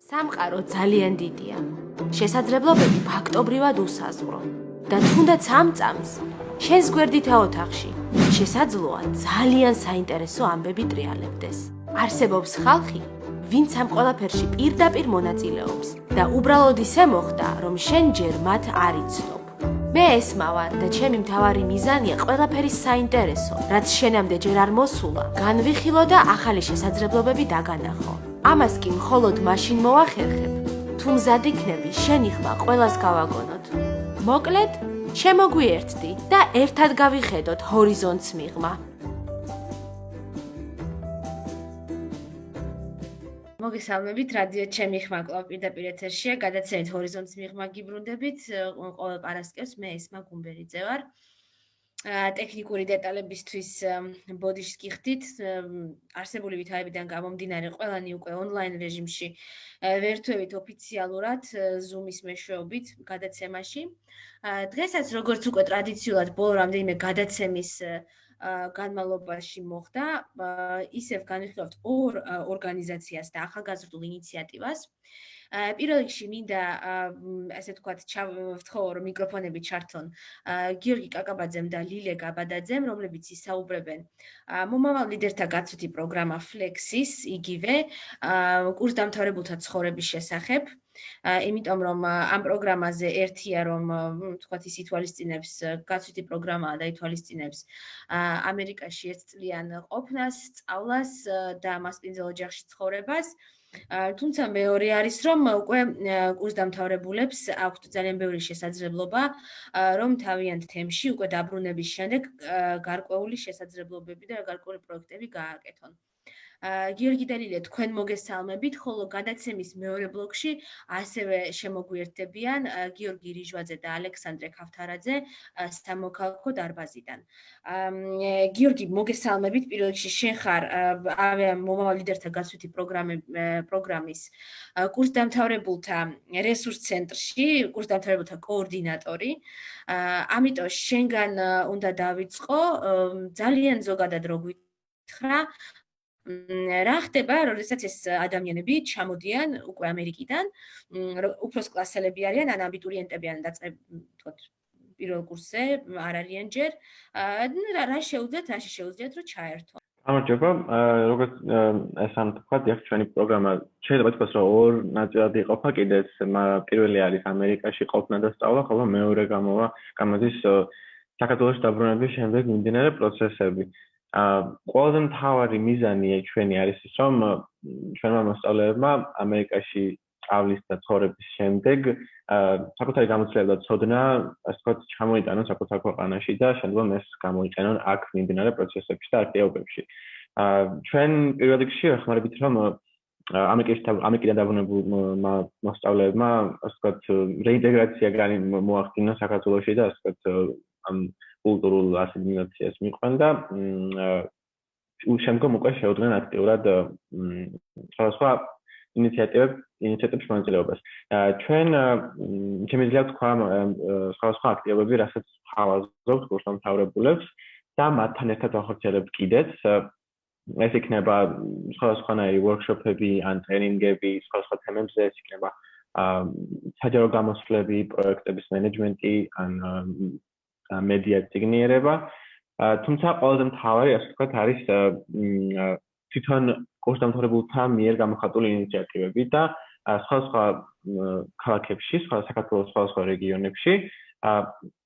სამყარო ძალიან დიდია. შესაძლებლობები ფაქტობრივად უსაზღვრო. და თუნდაც ამ წამს შენს გვერდითა ოთახში შესაძლოა ძალიან საინტერესო ამბები ტრიალებდეს. არსებობს ხალხი, ვინც ამ ყველაფერში პირდაპირ მონაწილეობს და უბრალოდ ისე მოხდა, რომ შენ ჯერ მათ არ იცნობ. მე ესმავარ და ჩემი მთავარი მიზანია ყველაფერი საინტერესო, რაც შენამდე ჯერ არ მოსულა, განვიხილო და ახალი შესაძლებლობები დაგანახო. ამას კი მხოლოდ მაშინ მოვახერხებ, თუ მზად იქნები შენი ხმა ყველას გავაგონოთ. მოკლედ, შემოგვიერთდი და ერთად გავიხედოთ ჰორიზონტს მიღმა. მოგესალმებით, რადიო ჩემი ხმა კვლავ პირდაპირ ეთერშია, გადაცემით ჰორიზონტს მიღმა გიბრუნდებით, ყოველ პარასკევს მე ესმა გუმბერიძე ვარ. ტექნიკური დეტალებისთვის ბოდიშს გიხდით, არსებული ვითარებიდან გამომდინარე ყველანი უკვე ონლაინ რეჟიმში ვერთვებით ოფიციალურად Zoom-ის მეშვეობით გადაცემაში. დღესაც როგორც უკვე ტრადიციულად ბოლო რამდენიმე გადაცემის განმავლობაში მოხდა, ისევ განვიხილავთ ორ ორგანიზაციას და ახალგაზრდულ ინიციატივას. პირველ რიგში მინდა ესე ვთქვათ, ვთხოვო, რომ მიკროფონები ჩართონ გიორგი კაკაბაძემ და ლილე გაბადაძემ, რომლებიც ისაუბრებენ მომავალ ლიდერთა გაცვლითი პროგრამა Flex-ის, იგივე კურსდამთავრებულთა ცხოვრების შესახებ. იმიტომ რომ ამ პროგრამაზე ერთია რომ თქვათ ის ითვალისწინებს გაცვლითი პროგრამაა და ითვალისწინებს ამერიკაში ერთწლიან ყოფნას, სწავლას და მასპინძელ ოჯახში ცხოვრებას. თუმცა მეორე არის რომ უკვე კურსდამთავრებულებს აქვთ ძალიან ბევრი შესაძლებლობა რომ თავიანთ თემში უკვე დაბრუნების შემდეგ გარკვეული შესაძლებლობები და გარკვეული პროექტები გააკეთონ. გიორგი და ლილე, თქვენ მოგესალმებით, ხოლო გადაცემის მეორე ბლოკში ასევე შემოგვიერთდებიან გიორგი რიჟვაძე და ალექსანდრე ქავთარაძე სამოქალაქო დარბაზიდან. გიორგი, მოგესალმებით, პირველ რიგში შენ ხარ მომავალ ლიდერთა გაცვლითი პროგრამის კურსდამთავრებულთა რესურს ცენტრში, კურსდამთავრებულთა კოორდინატორი. ამიტომ შენგან უნდა დავიწყო, ძალიან ზოგადად რო გითხრა, რა ხდება, როდესაც ეს ადამიანები ჩამოდიან უკვე ამერიკიდან, უფროს კლასელები არიან, ან აბიტურიენტები ან თქოთ, პირველ კურსზე არ არიან ჯერ. რა შეუძლიათ, რომ ჩაერთონ? გამარჯობა, როგორც ესამ თქვა, დიახ, ჩვენი პროგრამა შეიძლება ითქვას, რომ ორ ნაწილად იყოფა, კიდეც პირველი არის ამერიკაში ყოფნა და სწავლა, ხოლო მეორე გამოდის საქართველოში დაბრუნების შემდეგ მიმდინარე პროცესები. ყველაზე მთავარი მიზანი ჩვენი არის ის, რომ ჩვენმა მოსწავლეებმა ამერიკაში სწავლის და ცხოვრების შემდეგ საკუთარი გამოცდილება და ცოდნა, ასე ვთქვათ, ჩამოიტანონ საკუთარ ქვეყანაში და შემდგომ ეს გამოიყენონ აქ მიმდინარე პროცესებში და აქტივობებში. ჩვენ პირველ რიგში ვეხმარებით, რომ ამერიკიდან დაბრუნებულმა მოსწავლეებმა, ასე ვთქვათ, რეინტეგრაცია მოახდინონ საქართველოში და ასე ვთქვათ, ამ კულტურულ ასიმილაციას მიყვან და შემდგომ უკვე შეუდგნენ აქტიურად სხვადასხვა ინიციატივებში მონაწილეობას. ჩვენ შემიძლია თქვა სხვადასხვა აქტივობები, რასაც ხავაზობთ კურსდამთავრებულებს და მათთან ერთად ვახორციელებთ კიდეც. ეს იქნება სხვადასხვანაირი ვორქშოპები ან ტრენინგები სხვადასხვა თემებზე, ეს იქნება საჯარო გამოსვლები, პროექტების მენეჯმენტი ან მედია ციგნიერება. თუმცა ყველაზე მთავარი, ასე ვთქვათ, არის თვითონ კურსდამთავრებულთა მიერ გამოხატული ინიციატივები და სხვადასხვა ქალაქებში, საქართველოს სხვადასხვა რეგიონებში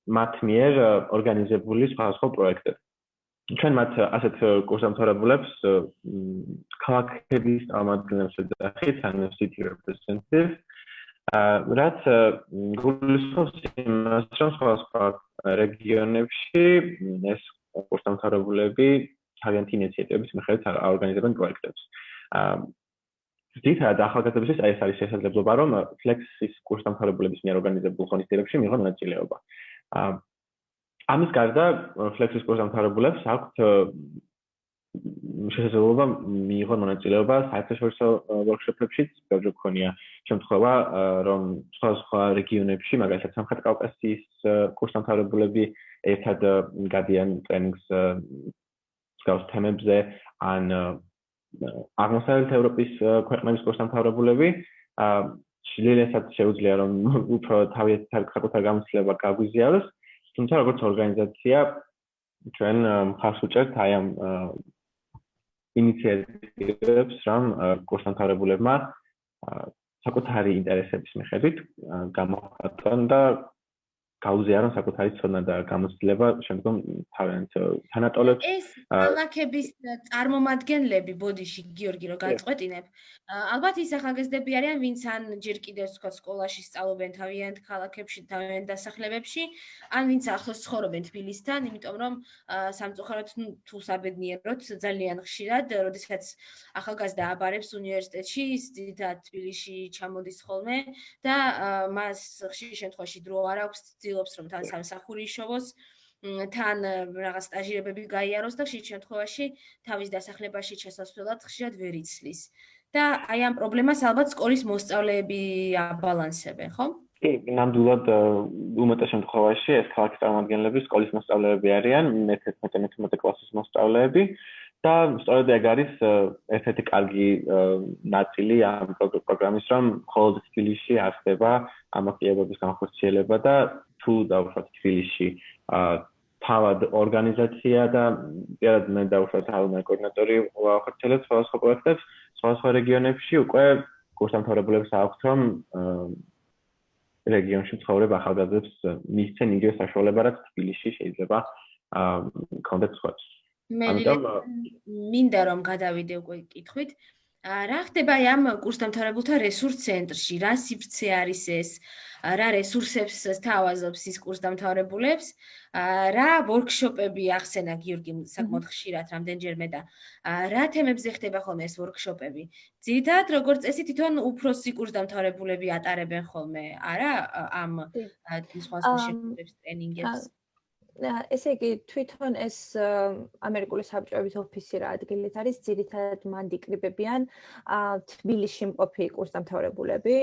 მათ მიერ ორგანიზებული სხვადასხვა პროექტები. ჩვენ მათ ასეთ კურსდამთავრებულებს ქალაქების წარმომადგენლებს ვეძახით, ანუ city representatives, რაც გულისხმობს იმას, რომ სხვადასხვა რეგიონებში ეს კურსდამთავრებულები თავიანთი ინიციატივების მიხედვით აორგანიზებენ პროექტებს. ძირითადად ახალგაზრდებისთვის ეს არის შესაძლებლობა, რომ Flex-ის კურსდამთავრებულების მიერ ორგანიზებულ ღონისძიებებში მიიღონ მონაწილეობა. ამის გარდა Flex-ის კურსდამთავრებულებს აქვთ შესაძლებლობა მიიღონ მონაწილეობა საერთაშორისო ვორქშოპებშიც. ბევრი გქონია შემთხვევა, რომ სხვადასხვა რეგიონებში, მაგალითად სამხრეთ კავკასიის კურსდამთავრებულები ერთად გადიან ტრენინგს მსგავს თემებზე, ან აღმოსავლეთ ევროპის ქვეყნების კურსდამთავრებულები შილელესაც შეუძლია რომ უფრო თავის საკუთარ გამოცდილება გაგვიზიაროს, თუმცა როგორც ორგანიზაცია ჩვენ მხარს ვუჭერთ აი ამ ინიციატივებს, რომ კურსდამთავრებულებმა საკუთარი ინტერესების მიხედვით გამოხატონ და გაუზიარონ საკუთარი ცოდნა და გამოცდილება შემდგომ თავიანთ თანატოლებს. ეს ქალაქების წარმომადგენლები, ბოდიში გიორგი რო გაწყვეტინებ, ალბათ ის ახალგაზრდები არიან, ვინც ან ჯერ კიდევ თქვა სკოლაში სწავლობენ თავიანთ ქალაქებში, თავიანთ დასახლებებში, ან ვინც ახლოს ცხოვრობენ თბილისთან, იმიტომ რომ სამწუხაროდ თუ საბედნიეროდ ძალიან ხშირად, როდესაც ახალგაზრდა აბარებს უნივერსიტეტში, ის ძირითადად თბილისში ჩამოდის ხოლმე და მას ხშირ შემთხვევაში დრო არ აქვს, ცდილობს რომ თან სამსახური იშოვოს, თან რაღაც სტაჟირებები გაიაროს და ხშირ შემთხვევაში თავის დასახლებაში ჩასასვლელად ხშირად ვერ იცლის. და აი ამ პრობლემას ალბათ სკოლის მოსწავლეები აბალანსებენ, ხო? კი, ნამდვილად უმეტეს შემთხვევაში ეს ქალაქის წარმომადგენლები სკოლის მოსწავლეები არიან, მე-11 კლასის მოსწავლეები და სწორედ ეგ არის ერთ-ერთი კარგი ნაწილი ამ პროგრამის, რომ მხოლოდ თბილისში არ ხდება ამოხიებების განხორციელება და თუ დავუშვათ თბილისში თავად ორგანიზაცია და პირად მე დავუშვათ თავად კოორდინატორი ვახორციელებ სხვადასხვა პროექტებს სხვადასხვა რეგიონებში უკვე კურსდამთავრებულებს აქვთ რომ რეგიონში მცხოვრებ ახალგაზრდებს მისცენ იგივე საშუალება რაც თბილისში შეიძლება კონდეთ სხვებს. მე მინდა რომ გადავიდე უკვე კითხვით. რა ხდება ამ კურსდამთავრებულთა რესურს ცენტრში? რა სივრცე არის ეს? რა რესურსებს სთავაზობს ის კურსდამთავრებულებს? რა ვორქშოპები ახსენა გიორგი საკმაოდ ხშირად რამდენჯერმე და რა თემებზე ხდება ხოლმე ეს ვორქშოპები? ძირითადად როგორც წესი თვითონ უფროსი კურსდამთავრებულები ატარებენ ხოლმე, არა ამ სხვა შეხვედრებს, ტრენინგებს? ესე იგი, თვითონ ეს ამერიკული საბჭოების ოფისი რა ადგილით არის, ძირითადად მან დიკრიბებიან თბილისში მყოფი კურსდამთავრებულები,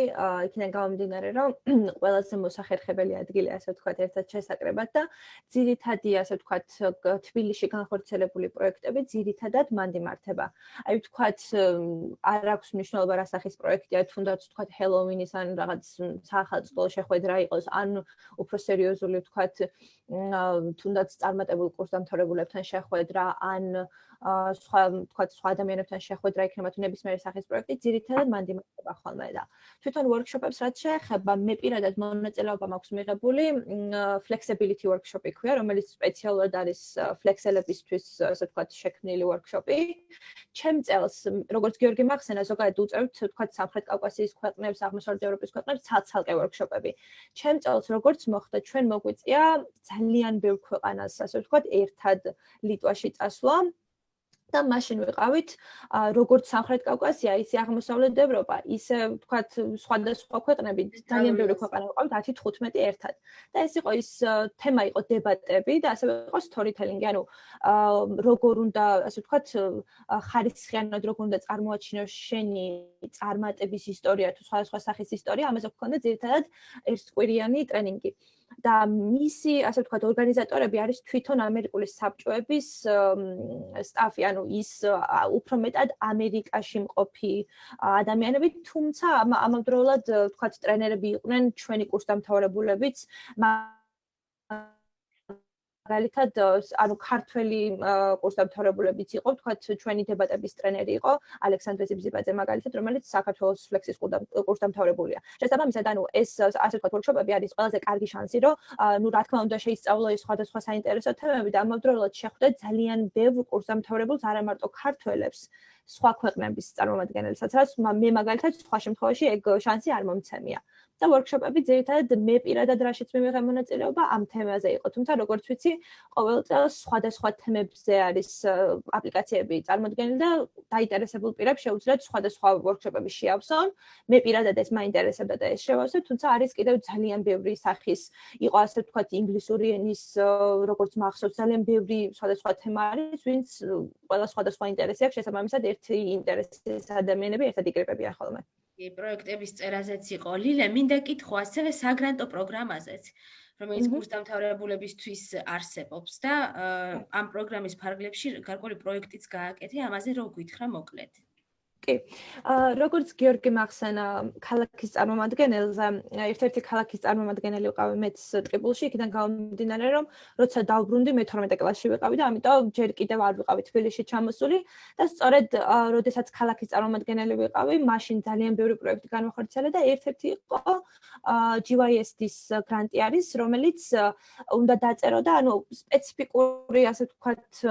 იქიდან გამომდინარე, რომ ყველაზე მოსახერხებელი ადგილი, ასე ვთქვათ, ერთად შესაკრებად და ძირითადი, ასე ვთქვათ, თბილისში განხორციელებული პროექტები ძირითადად მან იმართება. აი ვთქვათ, არ აქვს მნიშვნელობა რა სახის პროექტია, თუნდაც ვთქვათ, ჰელოუინის ან რაღაც საახალწლო შეხვედრა იყოს, ან უფრო სერიოზული ვთქვათ, თუნდაც წარმატებულ კურსდამთავრებულებთან შეხვედრა ან სხვა ვთქვათ სხვა ადამიანებთან შეხვედრა იქნება თუ ნებისმიერი სახის პროექტი ძირითადად მან იმართება ხოლმე და თვითონ ვორქშოპებს რაც შეეხება მე პირადად მონაწილეობა მაქვს მიღებული flexibility workshop-ი ქვია რომელიც სპეციალურად არის ფლექსელებისთვის ასე ვთქვათ შექმნილი ვორქშოპი ჩემ წელს როგორც გიორგი მახსენა ზოგადად უწევთ ვთქვათ სამხრეთ კავკასიის ქვეყნებს აღმოსავლეთ ევროპის ქვეყნებს ცალ-ცალკე ვორქშოპები ჩემ წელს როგორც მოხდა ჩვენ მოგვიწია ძალიან ბევრ ქვეყანას ასე ვთქვათ ერთად ლიტვაში წასვლა და მაშინ ვიყავით როგორც სამხრეთ კავკასია, ისე აღმოსავლეთ ევროპა, ისე ვთქვათ სხვადასხვა ქვეყნები, ძალიან ბევრი ქვეყანა ვიყავით 10-15 ერთად. და ეს იყო ის თემა იყო დებატები და ასევე იყო storytelling, ანუ როგორ უნდა, ასე ვთქვათ, ხარისხიანად როგორ უნდა წარმოაჩინოს შენი წარმატების ისტორია თუ სხვადასხვა სახის ისტორია, ამაზე გქონდა ძირითადად ერთკვირიანი ტრენინგი. და მისი, ასე ვთქვათ, ორგანიზატორები არის თვითონ ამერიკული საბჭოების სტაფი, ანუ ის უფრო მეტად ამერიკაში მყოფი ადამიანები, თუმცა ამავდროულად, ვთქვათ, ტრენერები იყვნენ ჩვენი კურსდამთავრებულებიც, მაგალითად, ანუ ქართველი კურსდამთავრებულებიც იყო, ვთქვათ, ჩვენი დებატების ტრენერი იყო ალექსანდრე ზიბზიბაძე მაგალითად, რომელიც საქართველოს ფლექსის კურსდამთავრებულია. შესაბამისად, ანუ ეს ასე ვთქვათ, ვორქშოპები არის ყველაზე კარგი შანსი, რომ ნუ რა თქმა უნდა შეისწავლო ეს სხვადასხვა საინტერესო თემები და ამავდროულად შეხვდე ძალიან ბევრ კურსდამთავრებულს, არა მარტო ქართველებს, სხვა ქვეყნების წარმომადგენლებსაც, რაც მე მაგალითად სხვა შემთხვევაში ეგ შანსი არ მომცემია. და ვორქშოპები ძირითადად მე პირადად რაშიც მივიღე მონაწილეობა ამ თემაზე იყო. თუმცა როგორც ვიცი, ყოველ წელს სხვადასხვა თემებზე არის აპლიკაციები წარმოდგენილი და დაინტერესებულ პირებს შეუძლიათ სხვადასხვა ვორქშოპები შეავსონ. მე პირადად ეს მაინტერესებდა და ეს შევავსე, თუმცა არის კიდევ ძალიან ბევრი სახის, იყო ასე ვთქვათ, ინგლისური ენის როგორც მახსოვს, ძალიან ბევრი სხვადასხვა თემა არის, ვინც ყველა სხვადასხვა ინტერესი აქვს, შესაბამისად ერთი ინტერესის ადამიანები ერთად იკრიბებიან ხოლმე. პროექტების წერაზეც იყო ლილე, მინდა კითხო ასევე საგრანტო პროგრამაზეც, რომელიც კურსდამთავრებულებისთვის არსებობს და ამ პროგრამის ფარგლებში გარკვეული პროექტიც გააკეთე, ამაზე რო გითხრა მოკლედ. კი. როგორც გიორგი მახსენა ქალაქის წარმომადგენელზე, ერთ-ერთი ქალაქის წარმომადგენელი ვიყავი მეც ტყიბულში, იქიდან გამომდინარე, რომ როცა დავბრუნდი, მე 12 კლასში ვიყავი და ამიტომ ჯერ კიდევ არ ვიყავი თბილისში ჩამოსული და სწორედ როდესაც ქალაქის წარმომადგენელი ვიყავი, მაშინ ძალიან ბევრი პროექტი განვახორციელა და ერთ-ერთი იყო GYSD-ის გრანტი არის, რომელიც უნდა დაწეროდა, ანუ სპეციფიკური, ასე ვთქვათ,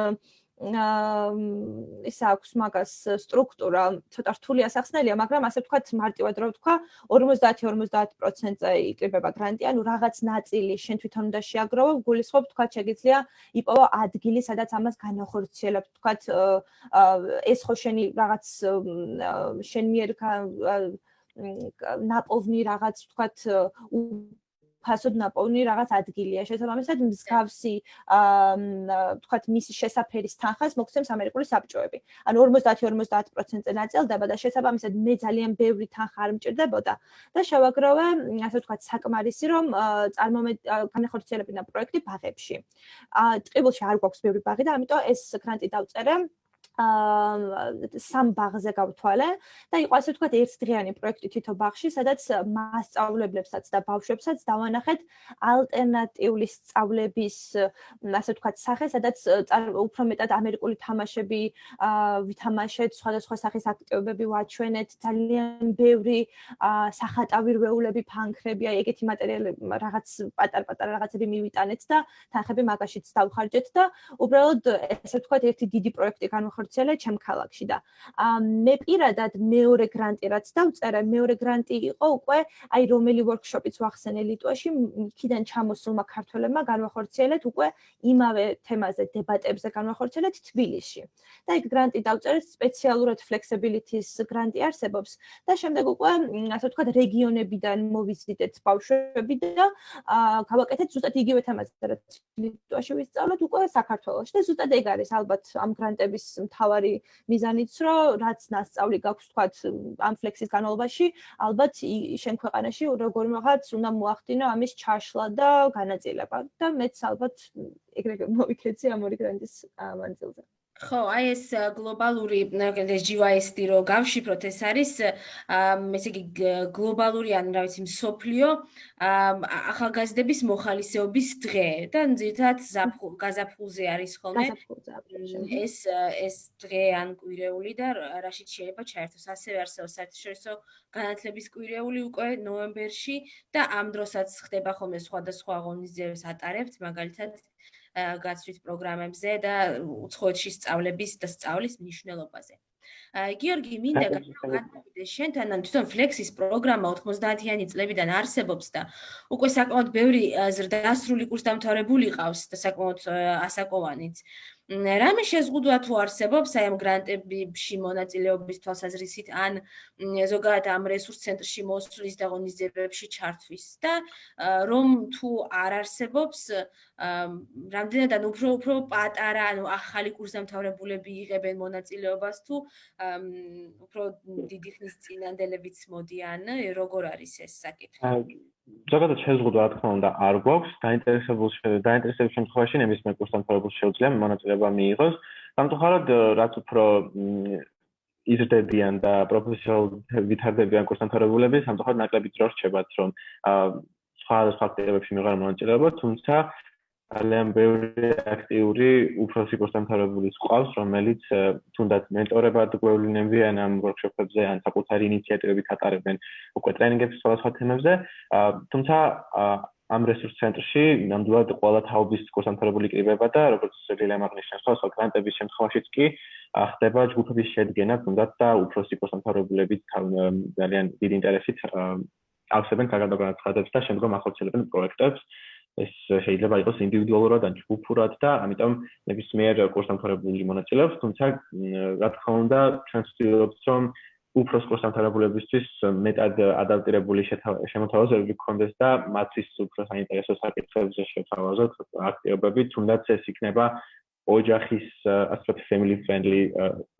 ის აქვს მაგას სტრუქტურა, ცოტა რთული ასახსნელია, მაგრამ ასე ვთქვათ, მარტივად რო ვთქვა, 50-50%-ზე იკრიბება გრანტი, ანუ რაღაც ნაწილი შენ თვითონ უნდა შეაგროვო, გულისხმობ, ვთქვათ, შეგიძლია იპოვო ადგილი, სადაც ამას განახორციელებ, ვთქვათ, ეს ხო შენი რაღაც შენ მიერ ნაპოვნი რაღაც, ვთქვათ, ფასოდ ნაპოვნი რაღაც ადგილია. შესაბამისად, მსგავსი, ვთქვათ, მისი შესაფერის თანხას მოგცემს ამერიკული საბჭოები. ანუ 50-50%-ზე ნაწილდება და შესაბამისად მე ძალიან ბევრი თანხა არ მჭირდებოდა და შევაგროვე, ასე ვთქვათ, საკმარისი, რომ განახორციელებინა პროექტი ბაღებში. ტყიბულში არ გვაქვს ბევრი ბაღი და ამიტომ ეს გრანტი დავწერე. სამ ბაღზე გავთვალე და იყო ასე ვთქვათ ერთდღიანი პროექტი თითო ბაღში, სადაც მასწავლებლებსაც და ბავშვებსაც დავანახეთ ალტერნატიული სწავლების, ასე ვთქვათ, სახე, სადაც უფრო მეტად ამერიკული თამაშები ვითამაშეთ, სხვადასხვა სახის აქტივობები ვაჩვენეთ, ძალიან ბევრი სახატავი რვეულები, ფანქრები, აი ეგეთი მატერიალები, რაღაც პატარ-პატარა რაღაცები მივიტანეთ და თანხები მაგაშიც დავხარჯეთ და უბრალოდ ესე ვთქვათ ერთი დიდი პროექტი განვახორციელეთ ჩემ ქალაქში და მე პირადად მეორე გრანტი რაც დავწერე, მეორე გრანტი იყო უკვე აი რომელი ვორქშოპიც ვახსენე ლიტვაში, იქიდან ჩამოსულმა ქართველებმა განვახორციელეთ უკვე იმავე თემაზე დებატებზე განვახორციელეთ თბილისში. და იქ გრანტი დავწერეთ სპეციალურად flexibility-ის გრანტი არსებობს და შემდეგ უკვე ასე ვთქვათ რეგიონებიდან მოვიზიდეთ ბავშვები და გავაკეთეთ ზუსტად იგივე თემაზე რაც ლიტვაში ვისწავლეთ უკვე საქართველოში და ზუსტად ეგ არის ალბათ ამ გრანტების მთავარი მიზანიც, რომ რაც ნასწავლი გაქვს, თქვათ, ამ ფლექსის განმავლობაში, ალბათ შენ ქვეყანაში როგორი რაღაც უნდა მოახდინო ამის ჩაშლა და განაწილება და მეც ალბათ ეგრევე მოვიქეცი ამ ორი გრანტის მანძილზე. ხო, აი ეს გლობალური GYSD რო გავშიფროთ, ეს არის ესე იგი გლობალური ან რა ვიცი მსოფლიო ახალგაზრდების მოხალისეობის დღე და ძირითადად გაზაფხულზე არის ხოლმე ეს დღე ან კვირეული და რაშიც შეიძლება ჩაერთოს. ასევე არსებობს საერთაშორისო განათლების კვირეული უკვე ნოემბერში და ამ დროსაც ხდება ხოლმე სხვადასხვა ღონისძიებებს ატარებთ, მაგალითად გაცვით პროგრამებზე და უცხოეთში სწავლების და სწავლის მნიშვნელობაზე. გიორგი, მინდა გადავიდე შენთან, ან თვითონ ფლექსის პროგრამა 90-იანი წლებიდან არსებობს და უკვე საკმაოდ ბევრი ზრდასრული კურსდამთავრებული ყავს და საკმაოდ ასაკოვანიც. რამე შეზღუდვა თუ არსებობს აი ამ გრანტებში მონაწილეობის თვალსაზრისით ან ზოგადად ამ რესურს ცენტრში მოსვლის და ღონისძიებებში ჩართვის და რომ თუ არ არსებობს რამდენად ან უფრო პატარა ანუ ახალი კურსდამთავრებულები იღებენ მონაწილეობას თუ უფრო დიდი ხნის წინანდელებიც მოდიან, როგორ არის ეს საკითხი? ზოგადად შეზღუდვა რა თქმა უნდა არ გვაქვს, დაინტერესების შემთხვევაში ნებისმიერ კურსდამთავრებულს შეუძლია მონაწილეობა მიიღოს. სამწუხაროდ, რაც უფრო იზრდებიან და პროფესიონალურად ვითარდებიან კურსდამთავრებულები, სამწუხაროდ ნაკლები დრო რჩებათ, რომ სხვადასხვა აქტივობებში მიიღონ მონაწილეობა, თუმცა ძალიან ბევრი აქტიური უფროსი კურსდამთავრებულის ყავს, რომელიც თუნდაც მენტორებად გვევლინებიან ამ ვორქშოპებზე, ან საკუთარი ინიციატივებით ატარებენ უკვე ტრენინგებს სხვადასხვა თემებზე. თუმცა ამ რესურს ცენტრში ნამდვილად ყველა თაობის კურსდამთავრებული იკრიბება და როგორც ლილამ აღნიშნა, სხვა გრანტების შემთხვევაშიც კი ხდება ჯგუფების შედგენა, თუნდაც და უფროსი კურსდამთავრებულებით ძალიან დიდი ინტერესით ავსებენ განაცხადებს და შემდგომ ახორციელებენ პროექტებს. ეს შეიძლება იყოს ინდივიდუალურად ან ჯგუფურად და ამიტომ ნებისმიერ კურსდამთავრებული მონაწილეობს, თუმცა რა თქმა უნდა, ჩვენ ვცდილობთ, რომ უფროს კურსდამთავრებულებისთვის მეტად ადაპტირებული შემოთავაზებები გქონდეს და მათთვის უფრო საინტერესო საკითხებზე შევთავაზოთ აქტივობები, თუნდაც ეს იქნება ოჯახის ასე family friendly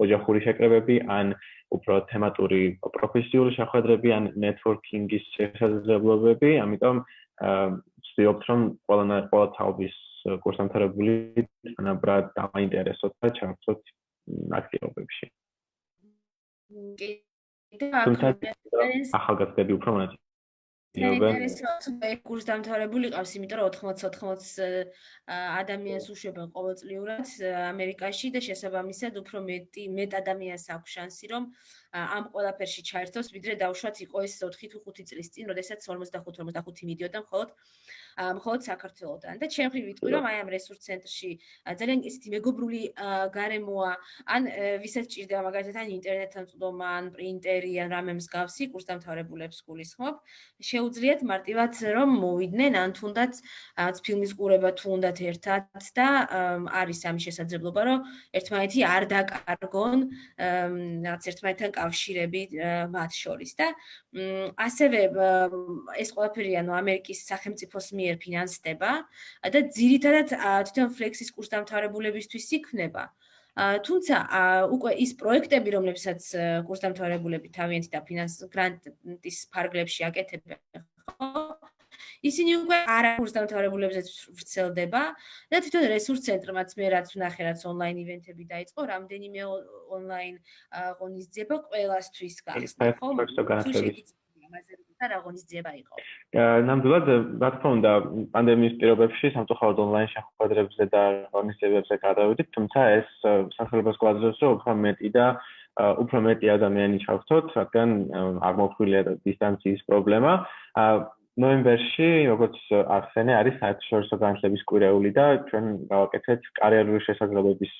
ოჯახური შეკრებები ან უფრო თემატური პროფესიული შეხვედრები ან networking-ის შესაძლებლობები, ამიტომ ვცდილობთ, რომ ყველა თაობის კურსდამთავრებული თანაბრად დაინტერესოთ და ჩართოთ აქტივობებში. თუმცა ახალგაზრდები უფრო მონაწილეობენ. კურსდამთავრებული ყავს, იმიტომ რომ 80-90 ადამიანს უშვებენ ყოველწლიურად ამერიკაში და შესაბამისად უფრო მეტ ადამიანს აქვს შანსი, რომ ამ ყველაფერში ჩაერთოს, ვიდრე დავუშვათ იყო ეს 4 თუ 5 წლის წინ, როდესაც 45 მიდიოდა მხოლოდ საქართველოდან. და ჩემ მხრივ ვიტყვი, რომ აი ამ რესურს ცენტრში ძალიან ისეთი მეგობრული გარემოა, ან ვისაც ჭირდება მაგალითად ან ინტერნეტთან წვდომა, ან პრინტერი, ან რამე მსგავსი კურსდამთავრებულებს გულისხმობ. შეუძლიათ მარტივად რომ მოვიდნენ, ან თუნდაც ფილმის ყურება თუ უნდათ ერთად და არის ამის შესაძლებლობა, რომ ერთმანეთი არ დაკარგონ რაღაც ერთმანეთთან კავშირები მათ შორის და ასევე ეს ყველაფერი ანუ ამერიკის სახელმწიფოს მიერ ფინანსდება და ძირითადად თვითონ ფლექსის კურსდამთავრებულებისთვის იქნება. თუმცა უკვე ის პროექტები, რომლებსაც კურსდამთავრებულები თავიანთი და გრანტის ფარგლებში აკეთებენ, ისინი უკვე არა კურსდამთავრებულებზეც ვრცელდება და თვითონ რესურს ცენტრმაც მე რაც ვნახე, რაც ონლაინ ივენთები დაიწყო, რამდენიმე ონლაინ ღონისძიება ყველასთვის გახსნა, ხო? რა ღონისძიება იყო. ნამდვილად, რა თქმა უნდა, პანდემიის პირობებში სამწუხაროდ ონლაინ შეხვედრებზე და ღონისძიებებზე გადავიდით, თუმცა ეს სახელმწიფოს გვაძლევს, რომ უფრო მეტი ადამიანი ჩავხსოთ, რადგან აღმოფხვილია დისტანციის პრობლემა. ნოემბერში, როგორც ახსენე, არის საერთაშორისო განათლების კვირეული და ჩვენ გავაკეთეთ კარიერული შესაძლებლობების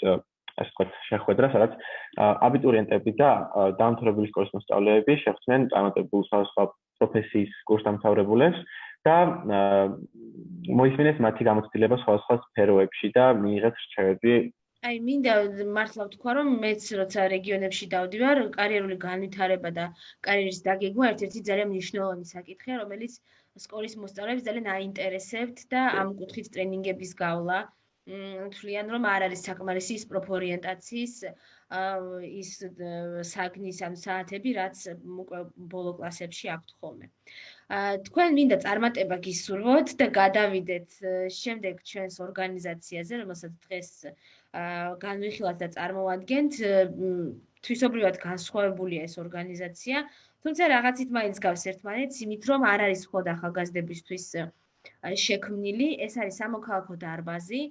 ასე ვთქვათ, შეხვედრა, სადაც აბიტურიენტები და დაამთავრებელი სკოლის მოსწავლეები შეხვდნენ წარმატებულ სხვადასხვა პროფესიის კურსდამთავრებულებს და მოისმინეს მათი გამოცდილება სხვადასხვა სფეროებში და მიიღეს რჩევები. აი, მინდა მართლა ვთქვა, რომ მეც როცა რეგიონებში დავდივარ, კარიერული განვითარება და კარიერის დაგეგმა ერთ-ერთი ძალიან მნიშვნელოვანი საკითხია, რომელიც სკოლის მოსწავლეებს ძალიან აინტერესებთ და ამ კუთხით ტრენინგების გავლა თვლიან, რომ არ არის საკმარისი ის პროფორიენტაციის ის საგნის ამ საათები, რაც უკვე ბოლო კლასებში აქვთ ხოლმე. თქვენ მინდა წარმატება გისურვოთ და გადავიდეთ შემდეგ ჩვენს ორგანიზაციაზე, რომელსაც დღეს განვიხილავთ და წარმოვადგენთ. თვისობრივად განსხვავებულია ეს ორგანიზაცია, თუმცა რაღაცით მაინც გავს ერთმანეთს, იმით რომ არ არის მხოლოდ ახალგაზრდებისთვის შექმნილი, ეს არის სამოქალაქო დარბაზი.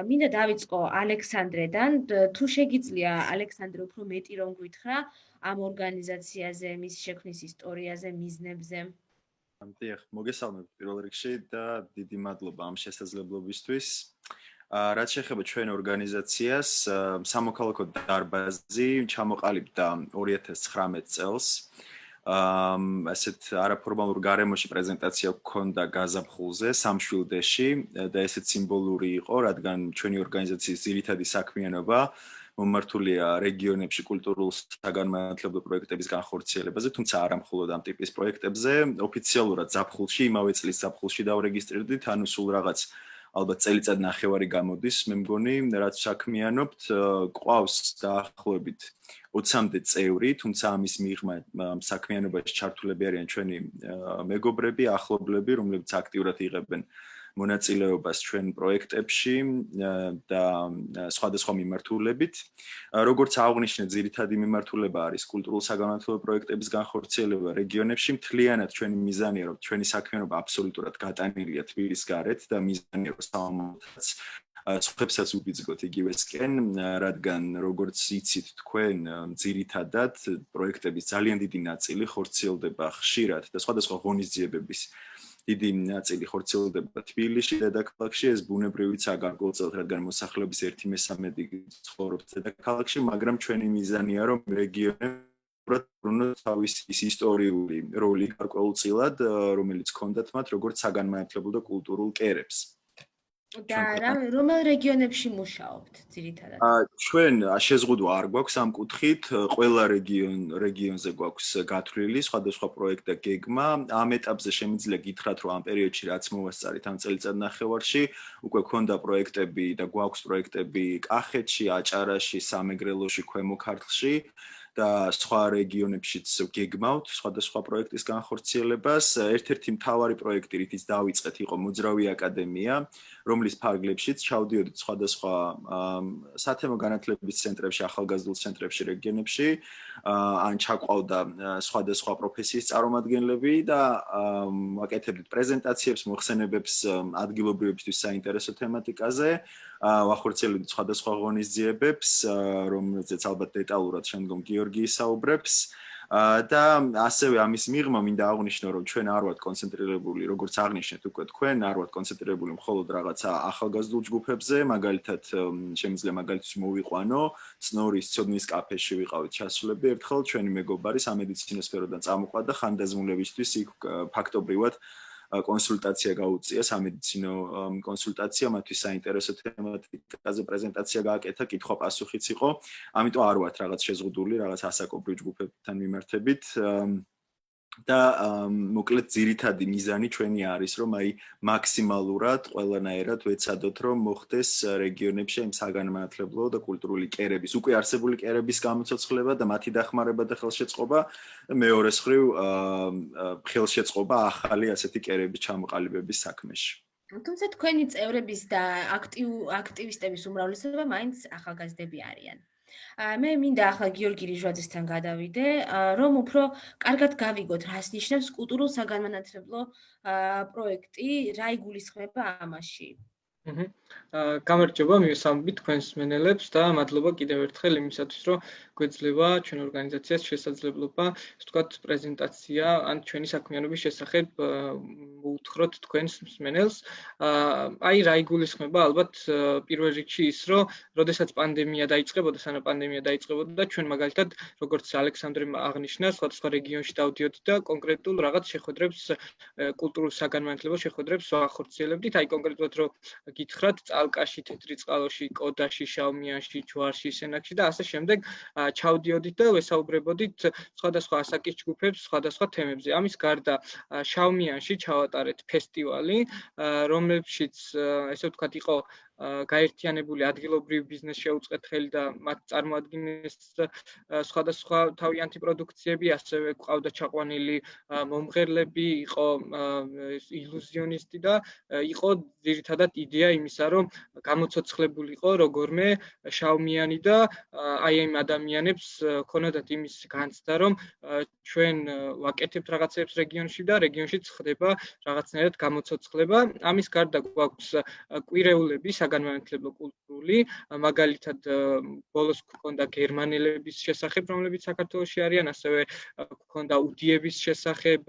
მინდა დავიწყო ალექსანდრედან, თუ შეგიძლია ალექსანდრე უფრო მეტი რომ გვითხრა ამ ორგანიზაციაზე, მის შექმნის ისტორიაზე, მიზნებზე. დიახ, მოგესალმებით პირველ რიგში და დიდი მადლობა ამ შესაძლებლობისთვის. რაც შეეხება ჩვენ ორგანიზაციას, სამოქალაქო დარბაზი ჩამოყალიბდა 2019 წელს. ასეთ არაფორმალურ გარემოში პრეზენტაცია გქონდა გაზაფხულზე სამშვილდეში და ესეც სიმბოლური იყო, რადგან ჩვენი ორგანიზაციის ძირითადი საქმიანობა მომართულია რეგიონებში კულტურულ საგანმანათლებლო პროექტების განხორციელებაზე, თუმცა არა მხოლოდ ამ ტიპის პროექტებზე. ოფიციალურად ზაფხულში, იმავე წლის ზაფხულში დავრეგისტრირდით, ანუ სულ რაღაც ალბათ წელიწად ნახევარი გამოდის, მე მგონი, რაც საქმიანობთ, ყავს დაახლოებით 20-მდე წევრი, თუმცა ამის მიღმა საქმიანობაში ჩართულები არიან ჩვენი მეგობრები, ახლობლები, რომლებიც აქტიურად იღებენ მონაწილეობას ჩვენ პროექტებში და სხვადასხვა მიმართულებით. როგორც აღნიშნე, ძირითადი მიმართულება არის კულტურულ საგანმანათლებლო პროექტების განხორციელება რეგიონებში. მთლიანად ჩვენი მიზანია, რომ ჩვენი საქმიანობა აბსოლუტურად გატანილია თბილის გარეთ და მიზანია, რომ სამომავლოდაც სხვებსაც უბიძგოთ იგივესკენ, რადგან როგორც იცით თქვენ, ძირითადად პროექტების ძალიან დიდი ნაწილი ხორციელდება ხშირად და სხვადასხვა ღონისძიებების დიდი ნაწილი ხორციელდება თბილისში, დედაქალაქში, ეს ბუნებრივიცაა გარკვეულწილად, რადგან მოსახლეობის 1/3 ცხოვრობს დედაქალაქში, მაგრამ ჩვენი მიზანია, რომ რეგიონები ბრუნოთ თავისი ისტორიული როლი გარკვეულწილად, რომელიც ჰქონდათ მათ როგორც საგანმანათლებლო და კულტურულ კერებს. და რომელ რეგიონებში მუშაობთ ძირითადად? ჩვენ შეზღუდვა არ გვაქვს ამ კუთხით, ყველა რეგიონზე გვაქვს გათვლილი სხვადასხვა პროექტ და გეგმა. ამ ეტაპზე შემიძლია გითხრათ, რომ ამ პერიოდში რაც მოვასწარით ამ წელიწადნახევარში, უკვე გვქონდა პროექტები და გვაქვს პროექტები კახეთში, აჭარაში, სამეგრელოში, ქვემო ქართლში და სხვა რეგიონებშიც გეგმავთ სხვადასხვა პროექტის განხორციელებას. ერთ-ერთი მთავარი პროექტი, რითიც დავიწყეთ, იყო მოძრავი აკადემია, რომლის ფარგლებშიც ჩავდიოდით სხვადასხვა სათემო განათლების ცენტრებში, ახალგაზრდულ ცენტრებში, რეგიონებში, ან ჩაყვავდა სხვადასხვა პროფესიის წარმომადგენლები და ვაკეთებდით პრეზენტაციებს, მოხსენებებს ადგილობრივებისთვის საინტერესო თემატიკაზე, ვახორციელებდით სხვადასხვა ღონისძიებებს, რომელზეც ალბათ დეტალურად შემდგომ გიორგი ისაუბრებს. და ასევე ამის მიღმა მინდა აღვნიშნო, რომ ჩვენ არ ვართ კონცენტრირებული, როგორც აღნიშნეთ უკვე თქვენ, არ ვართ კონცენტრირებული მხოლოდ რაღაცა ახალგაზრდულ ჯგუფებზე, მაგალითად, შემიძლია მაგალითს მოვიყვანო, წნორის ცოდნის კაფეში ვიყავით ჩასულები, ერთხელ ჩვენი მეგობარი სამედიცინო სფეროდან წამოყვა და ხანდაზმულებისთვის იქ ფაქტობრივად კონსულტაცია გაუწია, სამედიცინო კონსულტაცია, მათთვის საინტერესო თემატიკაზე პრეზენტაცია გააკეთა, კითხვა-პასუხიც იყო. ამიტომ არ ვართ რაღაც შეზღუდული, რაღაც ასაკობრივ ჯგუფებთან მიმართებით. და მოკლედ ძირითადი მიზანი ჩვენი არის, რომ აი მაქსიმალურად ყველანაირად ვეცადოთ, რომ მოხდეს რეგიონებში იმ საგანმანათლებლო და კულტურული კერების, უკვე არსებული კერების გამოცოცხლება და მათი დახმარება და ხელშეწყობა, მეორე მხრივ ხელშეწყობა ახალი ასეთი კერების ჩამოყალიბების საქმეში. თუმცა თქვენი წევრების და აქტივისტების უმრავლესობა მაინც ახალგაზრდები არიან. მე მინდა ახლა გიორგი რიჟვაძესთან გადავიდე, რომ უფრო კარგად გავიგოთ, რას ნიშნავს კულტურულ საგანმანათლებლო პროექტი, რა იგულისხმება ამაში. გამარჯობა, მივესალმებით თქვენს მენელებს და მადლობა კიდევ ერთხელ იმისათვის, რომ გვეძლევა ჩვენ ორგანიზაციას შესაძლებლობა, ასე ვთქვათ, პრეზენტაცია ან ჩვენი საქმიანობის შესახებ უთხროთ თქვენს მსმენელს. აი რა იგულისხმება ალბათ პირველ რიგში ის, რომ როდესაც პანდემია დაიწყებოდა, სანამ პანდემია დაიწყებოდა, ჩვენ მაგალითად, როგორც ალექსანდრემ აღნიშნა, სხვადასხვა რეგიონში დავდიოდით და კონკრეტულ რაღაც შეხვედრებს, კულტურულ საგანმანათლებლო შეხვედრებს ვახორციელებდით, აი კონკრეტულად რომ გითხრათ წალკაში, თეთრიწყალოში, კოდაში, შაუმიანში, ჯვარში, სენაკში და ასე შემდეგ ჩავდიოდით და ვესაუბრებოდით სხვადასხვა ასაკის ჯგუფებს, სხვადასხვა თემებზე. ამის გარდა შაუმიანში ჩავატარეთ ფესტივალი, რომელშიც ესე ვთქვათ იყო გაერთიანებული ადგილობრივი ბიზნესი შეუწყეთ ხელი და მათ წარმოადგენეს სხვადასხვა თავიანთი პროდუქციები, ასევე ყავდა ჩაყვანილი მომღერლები, იყო ილუზიონისტი და იყო ძირითადად იდეა იმისა, რომ გამოცოცხლებულიყო როგორმე შაუმიანი და აი ამ ადამიანებს ქონოდათ იმის განცდა, რომ ჩვენ ვაკეთებთ რაღაცებს რეგიონში და რეგიონშიც ხდება რაღაცნაირად გამოცოცხლება. ამის გარდა გვაქვს კვირეულები საგანმანათლებლო კულტურული, მაგალითად ბოლოს გქონდა გერმანელების შესახებ, რომლებიც საქართველოში არიან, ასევე გქონდა უდიების შესახებ,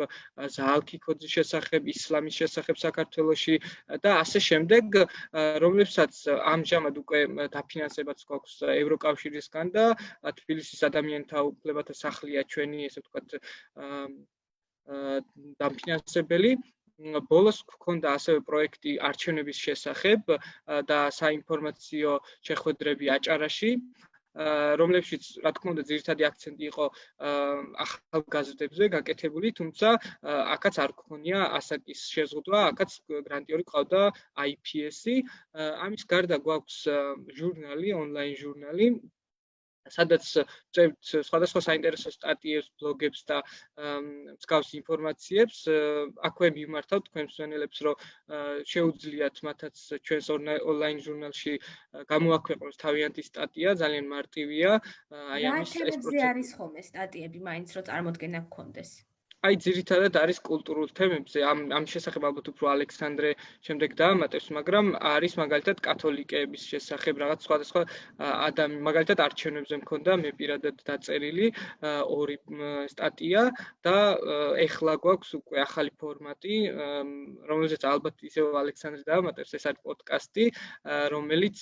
ზაალქიქოძის შესახებ, ისლამის შესახებ საქართველოში და ასე შემდეგ, რომლებსაც ამჟამად უკვე დაფინანსებაც გვაქვს ევროკავშირისგან და თბილისის ადამიანთა უფლებათა სახლია ჩვენი, ესე ვთქვათ, დამფინანსებელი. ბოლოს გქონდა ასევე პროექტი არჩევნების შესახებ და საინფორმაციო შეხვედრები აჭარაში, რომლებშიც, რა თქმა უნდა, ძირითადი აქცენტი იყო ახალგაზრდებზე გაკეთებული, თუმცა აქაც არ გქონია ასაკის შეზღუდვა, აქაც გრანტიორი ყავდა IPS-ი. ამის გარდა გვაქვს ჟურნალი, ონლაინ ჟურნალი, სადაც ვწერთ სხვადასხვა საინტერესო სტატიებს, ბლოგებს და მსგავს ინფორმაციებს. აქვე მიმართავთ თქვენ მსმენელებს, რომ შეუძლიათ მათაც ჩვენს ონლაინ ჟურნალში გამოაქვეყნოს თავიანთი სტატია, ძალიან მარტივია. აი ამის ეს პროცესი არის ხოლმე სტატიები, მაინც რომ წარმოდგენა გქონდეს. აი ძირითადად არის კულტურულ თემებზე, ამ შესახებ ალბათ უფრო ალექსანდრე შემდეგ დაამატებს, მაგრამ არის მაგალითად კათოლიკეების შესახებ რაღაც სხვადასხვა მაგალითად არჩევნებზე მქონდა მე პირადად დაწერილი 2 სტატია და ეხლა გვაქვს უკვე ახალი ფორმატი, რომელზეც ალბათ ისევ ალექსანდრე დაამატებს, ეს არის პოდკასტი, რომელიც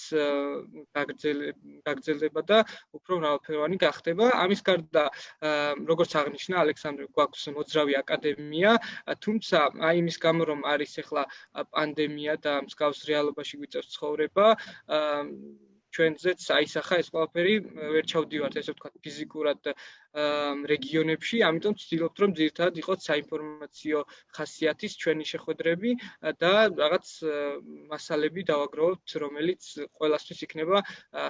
გაგრძელდება და უფრო მრავალფეროვანი გახდება. ამის გარდა, როგორც აღნიშნა ალექსანდრე, გვაქვს მოძრავი აკადემია, თუმცა აი იმის გამო რომ არის ახლა პანდემია და მსგავს რეალობაში გვიწევს ცხოვრება, ჩვენზეც აისახა ეს ყველაფერი ვერ ჩავდივართ, ესე ვთქვათ, ფიზიკურად რეგიონებში, ამიტომ ვცდილობთ, რომ ძირითადად იყოს საინფორმაციო ხასიათის ჩვენი შეხვედრები და რაღაც მასალები დავაგროვოთ, რომელიც ყველასთვის იქნება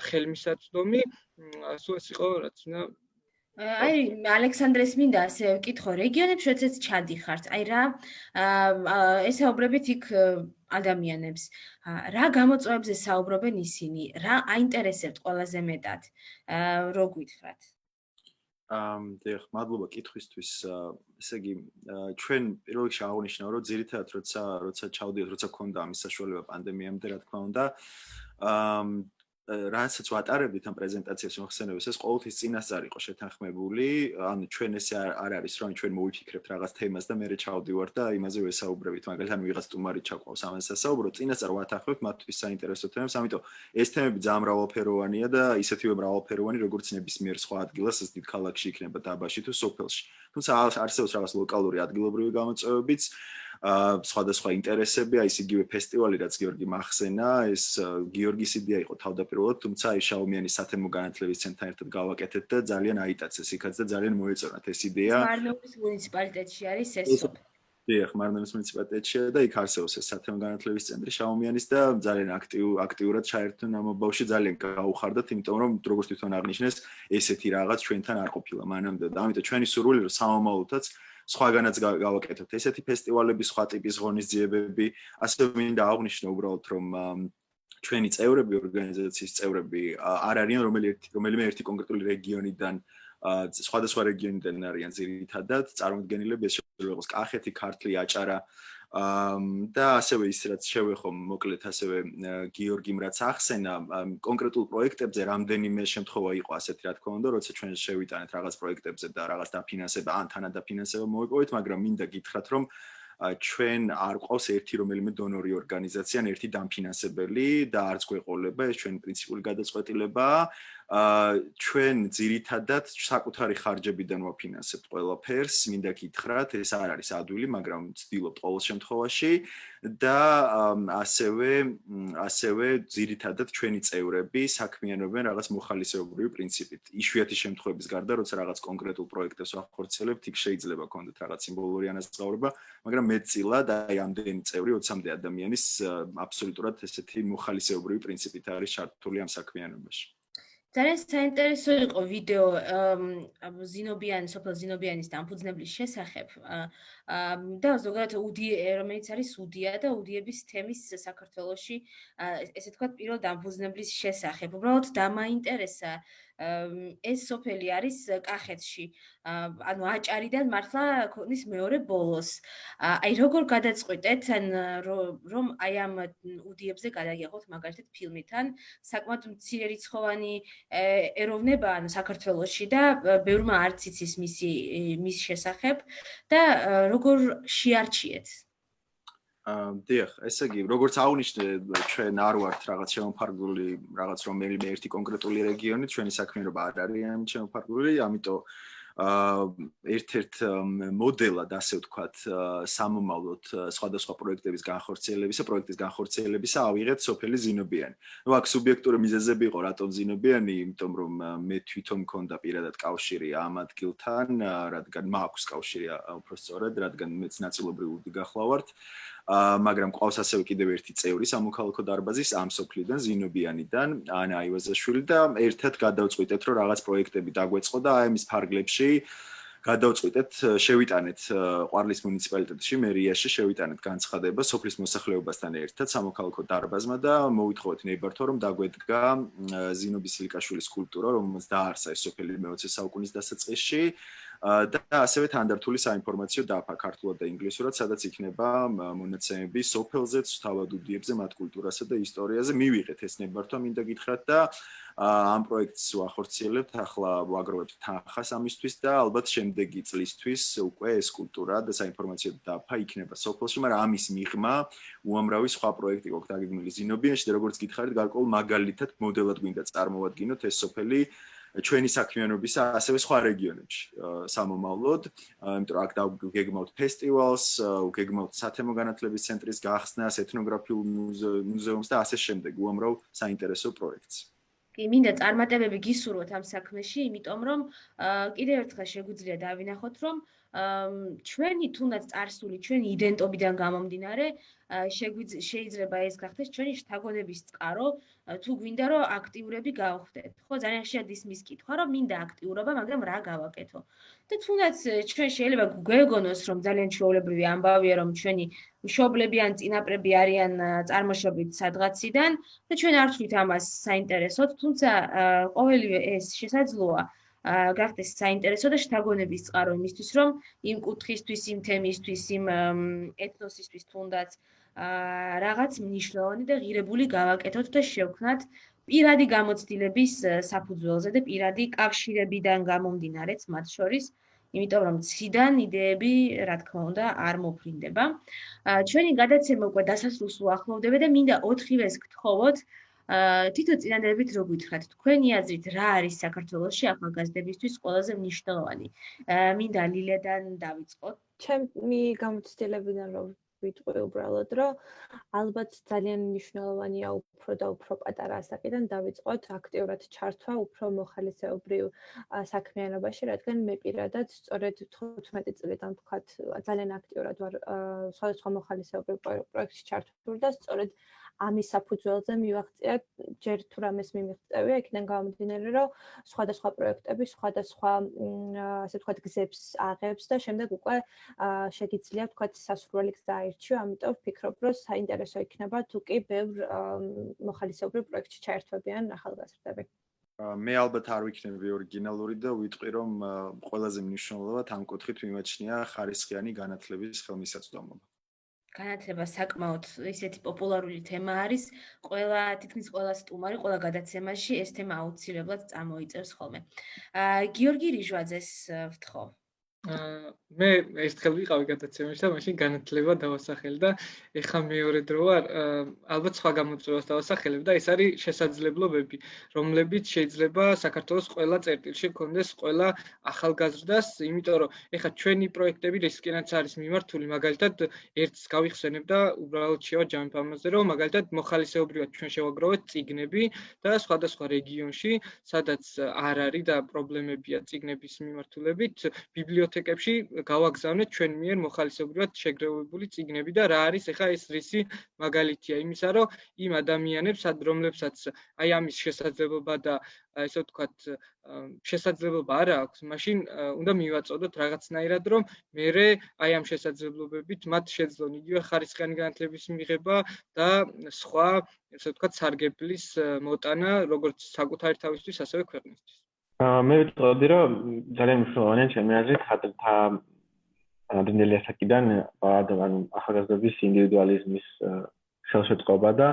ხელმისაწვდომი. სულ ეს იყო, რაც უნდა აი ალექსანდრეს მინდა ასე ვკითხო რეგიონებში როდესაც ჩადიხართ აი რა ესაუბრებით იქ ადამიანებს რა გამოწვევებზე საუბრობენ ისინი რა აინტერესებთ ყველაზე მეტად რო გითხრათ დიახ მადლობა კითხვისთვის ესე იგი ჩვენ პირველ რიგში აღნიშნავ რომ ძირითადად როცა ჩავდიოთ როცა გქონდა ამის საშუალება პანდემიამდე რა თქმა უნდა რასაც ვატარებდით ამ პრეზენტაციას მოხსენებას ეს ყოველთვის წინასწარ იყო შეთანხმებული ანუ ჩვენ ესე არ არის რომ ჩვენ მოვიფიქრებთ რაღაც თემას და მე ჩავდივართ და იმაზე ვესაუბრებით მაგალითად ვიღაც სტუმარი ჩაყავს ამას სასაუბრო წინასწარ ვათანხმებთ მათთვის საინტერესო თემებს ამიტომ ეს თემები ძალიან მრავალფეროვანია და ისეთივე მრავალფეროვანი როგორც ნებისმიერ სხვა ადგილას ეს დიდ ქალაქში იქნება დაბაში თუ სოფელში თუმცა არსებობს რაღაც ლოკალური ადგილობრივი გამოწვევებიც სხვადასხვა ინტერესები, აი ეს იგივე ფესტივალი, რაც გიორგი მახსენა, ეს გიორგის იდეა იყო თავდაპირველად, თუმცა აი შაუმიანის სათემო განათლების ცენტრთან ერთად გავაკეთეთ და ძალიან აიტაცეს იქაც და ძალიან მოეწონათ ეს იდეა. მარნეულის მუნიციპალიტეტში არის ეს სოფელი. დიახ, მარნეულის მუნიციპალიტეტშია და იქ არსებობს ეს სათემო განათლების ცენტრი შაუმიანის და ძალიან აქტიურად ჩაერთონ ამ ობავში, ძალიან გაუხარდათ, იმიტომ რომ როგორც თვითონ აღნიშნეს, ესეთი რაღაც ჩვენთან არ ყოფილა მანამდე და ამიტომ ჩვენი სურვილი რომ სამომავლოდაც სხვაგანაც გავაკეთოთ ესეთი ფესტივალები, სხვა ტიპის ღონისძიებები, ასევე მინდა აღვნიშნო უბრალოდ რომ ჩვენი წევრები, ორგანიზაციის წევრები არ არიან რომელიმე ერთი კონკრეტული რეგიონიდან, სხვადასხვა რეგიონიდან არიან ძირითადად წარმოდგენილები, ეს შეიძლება იყოს კახეთი, ქართლი, აჭარა და ასევე ის რაც შევეხო მოკლედ ასევე გიორგიმ რაც ახსენა კონკრეტულ პროექტებზე რამდენიმე შემთხვევა იყო ასეთი რა თქმა უნდა როცა ჩვენ შევიტანეთ რაღაც პროექტებზე და რაღაც დაფინანსება ან თანადაფინანსება მოვიპოვეთ მაგრამ მინდა გითხრათ რომ ჩვენ არ ყავს ერთი რომელიმე დონორი ორგანიზაცია ან ერთი დამფინანსებელი და არც გვეყოლება ეს ჩვენი პრინციპული გადაწყვეტილებაა ჩვენ ძირითადად საკუთარი ხარჯებიდან ვაფინანსებთ ყველაფერს მინდა გითხრათ ეს არ არის ადვილი მაგრამ ვცდილობთ ყოველ შემთხვევაში და ასევე ძირითადად ჩვენი წევრები საქმიანობენ რაღაც მოხალისეობრივი პრინციპით იშვიათი შემთხვევების გარდა როცა რაღაც კონკრეტულ პროექტებს ვახორციელებთ იქ შეიძლება გქონდეთ რაღაც სიმბოლური ანაზღაურება მაგრამ მეტწილად აი ამდენი წევრი 20-მდე ადამიანის აბსოლუტურად ესეთი მოხალისეობრივი პრინციპით არის ჩართული ამ საქმიანობაში ძალიან საინტერესო იყო ვიდეო სოფელ ზინობიანის დამფუძნებლის შესახებ და ზოგადად რომელიც არის უდია და უდიების თემის საქართველოში ესე თქვა პირველ დამფუძნებლის შესახებ უბრალოდ დამაინტერესა ეს სოფელი არის კახეთში ანუ აჭარიდან მართლა ქვეყნის მეორე ბოლოს აი როგორ გადაწყვიტეთ ან რომ აი ამ უდიებზე გადაგიახოთ მაგალითად ფილმიდან საკმაოდ მცირე რიცხოვანი ეროვნება ანუ საქართველოში და ბევრმა არც იცის მის შესახებ და როგორ შეარჩიეთ დიახ, ესე იგი, როგორც აღნიშნე, ჩვენ არ ვართ რაღაც შემოფარგლული, რაღაც რომელიმე ერთი კონკრეტული რეგიონი, ჩვენი საქმიანობა არ არის ამ შემოფარგლული, ამიტომ ერთ-ერთ მოდელად, ასე ვთქვათ, სამომავლოდ სხვადასხვა პროექტების განხორციელებისა ავიღეთ სოფელი ზინობიანი. ნუ აქ სუბიექტური მიზეზები იყო, რატომ ზინობიანი, იმიტომ რომ მე თვითონ მქონდა პირადად კავშირი ამ ადგილთან, რადგან მაქვს კავშირი უფრო სწორად, რადგან მეც ნაწილობრივ გახლავართ. მაგრამ ყავს ასევე კიდევ ერთი წევრი სამოქალაქო დარბაზის ამ სოფლიდან ზინობიანიდან ანა აივაზაშვილი და ერთად გადავწყვიტეთ რომ რაღაც პროექტები დაგვეწყო და აი ამის ფარგლებში გადავწყვიტეთ შევიტანეთ ყვარლის მუნიციპალიტეტში მერიაში შევიტანეთ განცხადება სოფლის მოსახლეობასთან ერთად სამოქალაქო დარბაზმა და მოვითხოვეთ ნებართვა რომ დაგვედგა ზინობის ილიკაშვილის სკულპტურა რომელიც დაარსა ეს სოფელი მე-20 საუკუნის დასაწყისში და ასევე თანდართული საინფორმაციო დაფა ქართულად და ინგლისურად, სადაც იქნება მონაცემები სოფელზე, თავად უდიებზე, მათ კულტურასა და ისტორიაზე. მივიღეთ ეს ნებართვა, მინდა გითხრათ და ამ პროექტს ვახორციელებთ, ახლა ვაგროვებთ თანხას ამისთვის და ალბათ შემდეგი წლისთვის უკვე ეს კულტურა და საინფორმაციო დაფა იქნება სოფელში, მაგრამ ამის მიღმა უამრავი სხვა პროექტი გვაქვს დაგეგმილი ზინობიანში და როგორც გითხარით, გარკვეულ მაგალითად მოდელად გვინდა წარმოვადგინოთ ეს სოფელი ჩვენი საქმიანობისა ასევე სხვა რეგიონებში სამომავლოდ, იმიტომ რომ აქ გეგმავთ ფესტივალს, გეგმავთ სათემო განათლების ცენტრის გახსნას, ეთნოგრაფიულ მუზეუმს და ასე შემდეგ, უამრავ საინტერესო პროექტს. კი, მინდა წარმატებები გისურვოთ ამ საქმეში, იმიტომ რომ კიდევ ერთხელ შეგვიძლია დავინახოთ, რომ ჩვენი თუნდაც წარსული, ჩვენი იდენტობიდან გამომდინარე, შეიძლება ეს გახდეს ჩვენი შთაგონების წყარო, თუ გვინდა რომ აქტიურები გავხდეთ. ხო, ძალიან ხშირად ისმის კითხვა, რომ მინდა აქტიურობა, მაგრამ რა გავაკეთო? და თუნდაც ჩვენ შეიძლება გვეგონოს, რომ ძალიან ჩვეულებრივი ამბავია, რომ ჩვენი მშობლები ან წინაპრები არიან წარმოშობით სადღაციდან და ჩვენ არ ვთვლით ამას საინტერესოდ, თუმცა ყოველივე ეს შესაძლოა გახდეს საინტერესო და შთაგონების წყარო იმისთვის, რომ იმ კუთხისთვის, იმ თემისთვის, იმ ეთნოსისთვის თუნდაც რაღაც მნიშვნელოვანი და ღირებული გავაკეთოთ და შევქმნათ პირადი გამოცდილების საფუძველზე და პირადი კავშირებიდან გამომდინარეც მათ შორის, იმიტომ რომ ციდან იდეები, რა თქმა უნდა, არ მოფრინდება. ჩვენი გადაცემა უკვე დასასრულს უახლოვდება და მინდა 4-ივეს გთხოვოთ თითო წინადადებით რო გითხრათ, თქვენი აზრით რა არის საქართველოში ახალგაზრდებისთვის ყველაზე მნიშვნელოვანი? მინდა ლილედან დავიწყოთ. ჩემი გამოცდილებიდან რომ ვიტყვი უბრალოდ, რომ ალბათ ძალიან მნიშვნელოვანია უფრო და უფრო პატარა ასაკიდან დავიწყოთ აქტიურად ჩართვა უფრო მოხალისეობრივ საქმიანობაში, რადგან მე პირადად სწორედ 15 წლიდან ვთქვათ, ძალიან აქტიურად ვარ სხვადასხვა მოხალისეობრივ პროექტში ჩართული და სწორედ ამის საფუძველზე მივაღწია ჯერ თუ რამეს მიმიღწევია, იქიდან გამომდინარე, რომ სხვადასხვა პროექტები, სხვადასხვა ასე ვთქვათ გზებს აღებს და შემდეგ უკვე შეგიძლია ვთქვათ სასურველი გზა აირჩიო, ამიტომ ვფიქრობ, რომ საინტერესო იქნება თუ კი ბევრ მოხალისეობრივ პროექტში ჩაერთვებიან ახალგაზრდები. მე ალბათ არ ვიქნები ორიგინალური და ვიტყვი, რომ ყველაზე მნიშვნელოვანად ამ კუთხით მიმაჩნია ხარისხიანი განათლების ხელმისაწვდომობა. განათლება საკმაოდ ისეთი პოპულარული თემა არის, თითქმის ყველა სტუმარი, ყველა გადაცემაში ეს თემა აუცილებლად წამოიწევს ხოლმე. გიორგი რიჟვაძეს ვთხოვ. მე ერთხელ ვიყავი გადაცემაში და მაშინ განათლება დავასახელე და ეხლა მეორე დრო ვარ, ალბათ სხვა გამოწვევას დავასახელებ და ეს არის შესაძლებლობები, რომლებიც შეიძლება საქართველოს ყველა წერტილში გქონდეს ყველა ახალგაზრდას, იმიტომ რომ ეხლა ჩვენი პროექტები რისკინაც არის მიმართული, მაგალითად ერთს გავიხსენებ და უბრალოდ შევაჯამებ ამაზე, რომ მაგალითად მოხალისეობრივად ჩვენ შევაგროვეთ წიგნები და სხვადასხვა რეგიონში, სადაც არ არის და პრობლემებია წიგნების მიმართულებით, ბიბლიოთეკებში გავაგზავნეთ ჩვენ მიერ მოხალისეობრივად შეგროვებული წიგნები და რა არის ეხლა ეს რისი მაგალითია იმისა, რომ იმ ადამიანებს, რომლებსაც აი ამის შესაძლებლობა და ესე ვთქვათ, შესაძლებლობა არ აქვს, მაშინ უნდა მივაწოდოთ რაღაცნაირად, რომ მერე აი ამ შესაძლებლობებით მათ შეძლონ იგივე ხარისხიანი განათლების მიღება და სხვა, ესე ვთქვათ, სარგებლის მოტანა, როგორც საკუთარი თავისთვის, ასევე ქვეყნისთვის. მე ვიტყოდი, რომ ძალიან მნიშვნელოვანია ჩემი აზრით ადრინდელი ასაკიდან ახალგაზრდების ინდივიდუალიზმის ხელშეწყობა და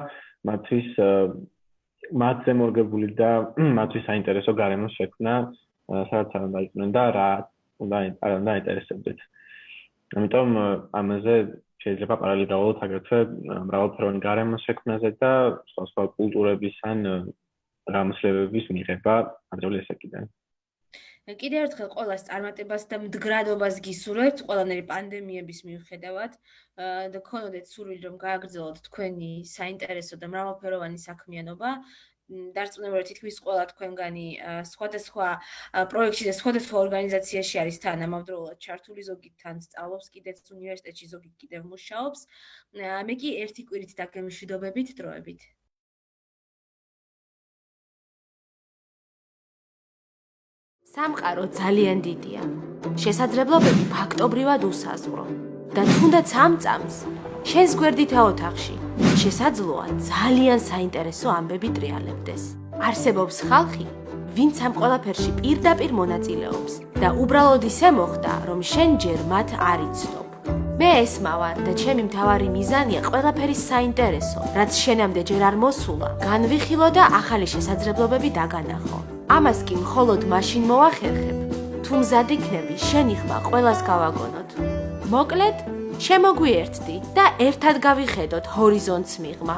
მათთვის მათზე მორგებული და მათთვის საინტერესო გარემოს შექმნა, სადაც არ უნდა იყვნენ და რა არ უნდა აინტერესებდეთ. ამიტომ ამაზე შეიძლება პარალელურად აგრეთვე მრავალფეროვანი გარემოს შექმნაზე და სხვა კულტურების ან გამოსლებების მიღება ადრეული ასაკიდან. კიდევ ერთხელ ყველას წარმატებას და მდგრადობას გისურვებთ ყველანაირი პანდემიების მიუხედავად და გქონოდეთ სურვილი რომ გააგრძელოთ თქვენი საინტერესო და მრავალფეროვანი საქმიანობა. დარწმუნებული ვარ თითქმის ყველა თქვენგანი სხვადასხვა პროექტში და სხვადასხვა ორგანიზაციაში არის თან ამავდროულად ჩართული, ზოგი თან სწავლობს კიდეც უნივერსიტეტში, ზოგი კიდევ მუშაობს. მე კი ერთი კვირით დაგემშვიდობებით დროებით. სამყარო ძალიან დიდია. შესაძლებლობები ფაქტობრივად უსაზღვრო. და თუნდაც ამ წამს შენს გვერდითა ოთახში შესაძლოა ძალიან საინტერესო ამბები ტრიალებდეს. არსებობს ხალხი, ვინც ამ ყველაფერში პირდაპირ მონაწილეობს და უბრალოდ ისე მოხდა, რომ შენ ჯერ მათ არ იცნობ. მე ესმავარ და ჩემი მთავარი მიზანია ყველაფერის საინტერესო, რაც შენამდე ჯერ არ მოსულა, განვიხილო და ახალი შესაძლებლობები დაგანახო. ამას კი მხოლოდ მაშინ მოვახერხებ, თუ მზად იქნები შენი ხმა ყველას გავაგონოთ. მოკლედ, შემოგვიერთდი და ერთად გავიხედოთ ჰორიზონტს მიღმა.